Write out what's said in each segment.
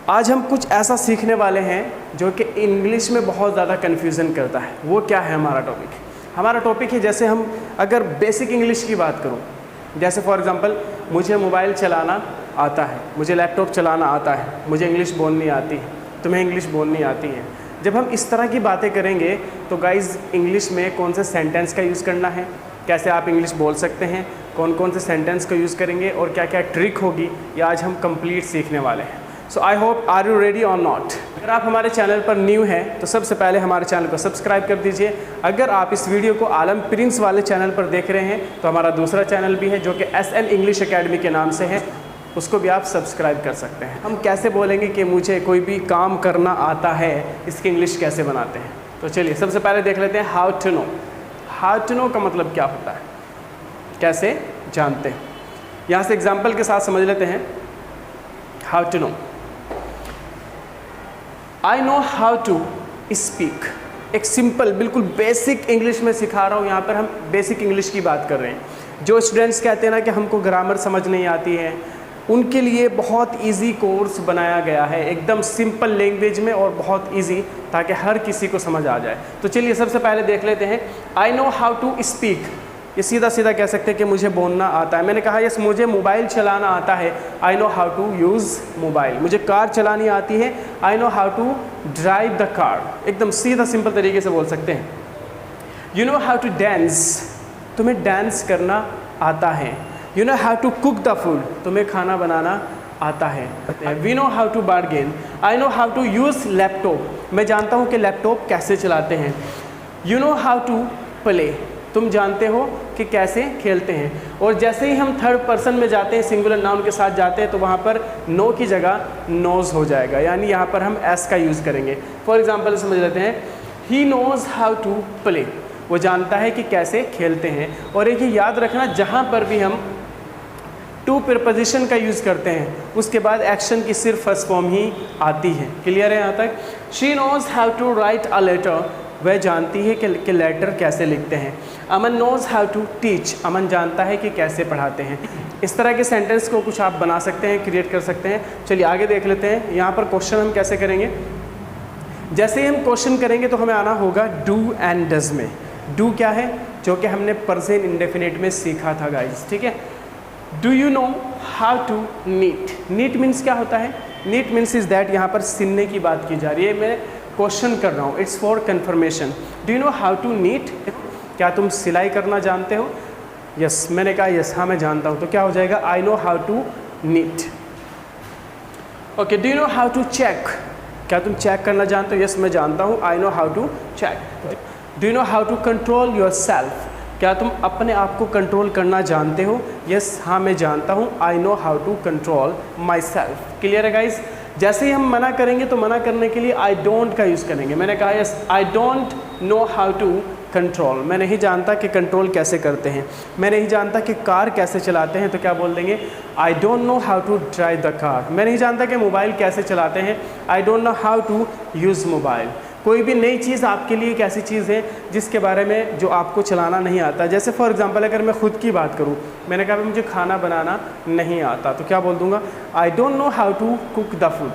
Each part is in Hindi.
आज हम कुछ ऐसा सीखने वाले हैं जो कि इंग्लिश में बहुत ज़्यादा कन्फ्यूज़न करता है। वो क्या है हमारा टॉपिक? हमारा टॉपिक है, जैसे हम अगर बेसिक इंग्लिश की बात करूं, जैसे फॉर एग्ज़ाम्पल मुझे मोबाइल चलाना आता है, मुझे लैपटॉप चलाना आता है, मुझे इंग्लिश बोलनी आती है, तुम्हें इंग्लिश बोलनी आती है। जब हम इस तरह की बातें करेंगे तो गाइज़ इंग्लिश में कौन से सेंटेंस का यूज़ करना है, कैसे आप इंग्लिश बोल सकते हैं, कौन कौन से सेंटेंस का यूज़ करेंगे और क्या क्या ट्रिक होगी, ये आज हम कंप्लीट सीखने वाले हैं। So I hope are you ready और नॉट। अगर आप हमारे चैनल पर न्यू हैं तो सबसे पहले हमारे चैनल को सब्सक्राइब कर दीजिए। अगर आप इस वीडियो को आलम प्रिंस वाले चैनल पर देख रहे हैं तो हमारा दूसरा चैनल भी है जो कि SN इंग्लिश अकेडमी के नाम से है, उसको भी आप सब्सक्राइब कर सकते हैं। हम कैसे बोलेंगे कि मुझे कोई भी काम करना आता है, इसकी इंग्लिश कैसे बनाते हैं? तो चलिए सबसे पहले देख लेते हैं how to know. How to know का मतलब क्या होता है, कैसे जानते हैं। यहाँ से एग्जाम्पल के साथ समझ लेते हैं। How to know, I know how to speak. एक सिंपल बिल्कुल बेसिक इंग्लिश में सिखा रहा हूँ। यहाँ पर हम बेसिक इंग्लिश की बात कर रहे हैं। जो स्टूडेंट्स कहते हैं ना कि हमको ग्रामर समझ नहीं आती है, उनके लिए बहुत इजी कोर्स बनाया गया है, एकदम सिंपल लैंग्वेज में और बहुत इजी, ताकि हर किसी को समझ आ जाए। तो चलिए सबसे पहले देख लेते हैं। I know how to speak, ये सीधा सीधा कह सकते हैं कि मुझे बोलना आता है। मैंने कहा यस मुझे मोबाइल चलाना आता है, I know how to use mobile. मुझे कार चलानी आती है, I know how to drive the car. एकदम सीधा सिंपल तरीके से बोल सकते हैं। You know how to dance, तुम्हें डांस करना आता है। You know how to cook the food, तुम्हें खाना बनाना आता है। We know how to bargain, I know how to use laptop, मैं जानता हूँ कि लैपटॉप कैसे चलाते हैं। You know how to play, तुम जानते हो कि कैसे खेलते हैं। और जैसे ही हम थर्ड पर्सन में जाते हैं, सिंगुलर नाउन के साथ जाते हैं, तो वहाँ पर नो की जगह नोज़ हो जाएगा, यानी यहाँ पर हम एस का यूज़ करेंगे। फॉर एग्जांपल समझ लेते हैं, he knows how to play, वो जानता है कि कैसे खेलते हैं। और एक ही याद रखना, जहाँ पर भी हम टू प्रीपोजिशन का यूज़ करते हैं उसके बाद एक्शन की सिर्फ फर्स्ट फॉर्म ही आती है। क्लियर है यहाँ तक? She knows how to write a letter, वह जानती है कि लेटर कैसे लिखते हैं। Aman knows how to teach, Aman जानता है कि कैसे पढ़ाते हैं। इस तरह के सेंटेंस को कुछ आप बना सकते हैं, क्रिएट कर सकते हैं। चलिए आगे देख लेते हैं। यहाँ पर क्वेश्चन हम कैसे करेंगे। जैसे ही हम क्वेश्चन करेंगे तो हमें आना होगा डू एंड डज में। डू क्या है, जो कि हमने प्रेजेंट इंडेफिनिट में सीखा था गाइज, ठीक है। Do you know how to knit, knit means क्या होता है? नीट मीन्स इज़ दैट, यहाँ पर सिलने की बात की जा रही है, मैं क्वेश्चन कर रहा हूँ, it's for confirmation. Do you know how to knit, क्या तुम सिलाई करना जानते हो? यस, मैंने कहा यस, हाँ मैं जानता हूँ, तो क्या हो जाएगा? I know how to knit. Okay, do you know how to check, क्या तुम चेक करना जानते हो? यस मैं जानता हूँ, I know how to check. Do you know how to control yourself, क्या तुम अपने आप को कंट्रोल करना जानते हो? यस हाँ मैं जानता हूँ, I know how to control myself. Clear है गाइज? जैसे ही हम मना करेंगे तो मना करने के लिए आई डोंट का यूज़ करेंगे। मैंने कहा yes I don't know how to control, मैं नहीं जानता कि कंट्रोल कैसे करते हैं, मैं नहीं जानता कि कार कैसे चलाते हैं, तो क्या बोल देंगे? I don't know how to drive the car. मैं नहीं जानता कि मोबाइल कैसे चलाते हैं, I don't know how to use mobile. कोई भी नई चीज़ आपके लिए एक ऐसी चीज़ है जिसके बारे में जो आपको चलाना नहीं आता। जैसे फॉर एग्जांपल अगर मैं खुद की बात करूं, मैंने कहा मुझे खाना बनाना नहीं आता, तो क्या बोल दूंगा? I don't know how to cook the food.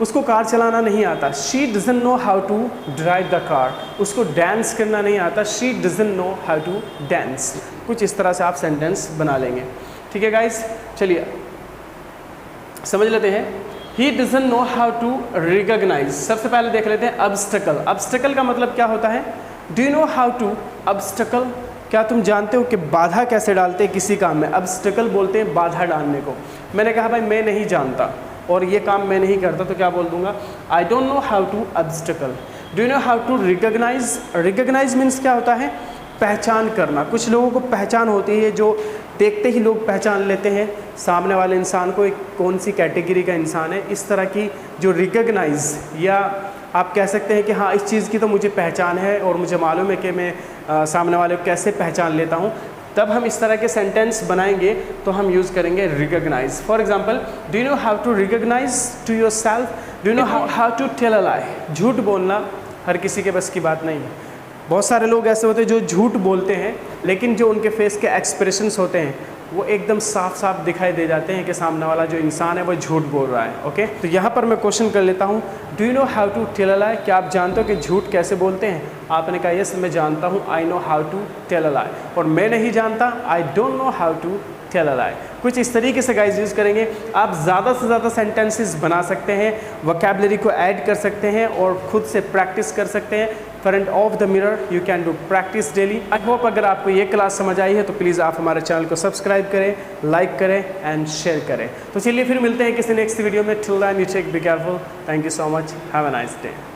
उसको कार चलाना नहीं आता, she doesn't know how to drive the car. उसको डांस करना नहीं आता, she doesn't know how to dance. कुछ इस तरह से आप सेंटेंस बना लेंगे, ठीक है गाइज। चलिए समझ लेते हैं। He doesn't know how to recognise, सबसे पहले देख लेते हैं ऑब्स्टेकल। ऑब्स्टेकल का मतलब क्या होता है? Do you know how to obstacle, क्या तुम जानते हो कि बाधा कैसे डालते हैं किसी काम में? ऑब्स्टेकल बोलते हैं बाधा डालने को। मैंने कहा भाई मैं नहीं जानता और ये काम मैं नहीं करता, तो क्या बोल दूंगा? I don't know how to obstacle. Do you know how to recognise, recognise means क्या होता है? पहचान करना। कुछ लोगों को पहचान होती है, जो देखते ही लोग पहचान लेते हैं सामने वाले इंसान को, एक कौन सी कैटेगरी का इंसान है। इस तरह की जो रिकॉग्नाइज, या आप कह सकते हैं कि हाँ इस चीज़ की तो मुझे पहचान है और मुझे मालूम है कि मैं सामने वाले को कैसे पहचान लेता हूँ, तब हम इस तरह के सेंटेंस बनाएंगे तो हम यूज़ करेंगे recognise. For example, do you know how to recognise to yourself, do you know how to tell a lie. झूठ बोलना हर किसी के बस की बात नहीं है। बहुत सारे लोग ऐसे होते हैं जो झूठ बोलते हैं, लेकिन जो उनके फेस के एक्सप्रेशंस होते हैं वो एकदम साफ साफ दिखाई दे जाते हैं कि सामने वाला जो इंसान है वो झूठ बोल रहा है। ओके, तो यहाँ पर मैं क्वेश्चन कर लेता हूँ, do you know how to tell a lie? क्या आप जानते हो कि झूठ कैसे बोलते हैं? आपने कहा यस मैं जानता हूँ, I know how to tell a lie. और मैं नहीं जानता, I don't know how to tell a lie. कुछ इस तरीके से गाइस यूज़ करेंगे, आप ज़्यादा से ज़्यादा सेंटेंसेस बना सकते हैं, वोकैबुलरी को ऐड कर सकते हैं और खुद से प्रैक्टिस कर सकते हैं। Front of the mirror you can do practice daily. I hope अगर आपको ये क्लास समझ आई है तो प्लीज़ आप हमारे चैनल को सब्सक्राइब करें, लाइक करें एंड शेयर करें। तो चलिए फिर मिलते हैं किसी नेक्स्ट वीडियो में। Till then you take be careful. Thank you so much. Have a nice day.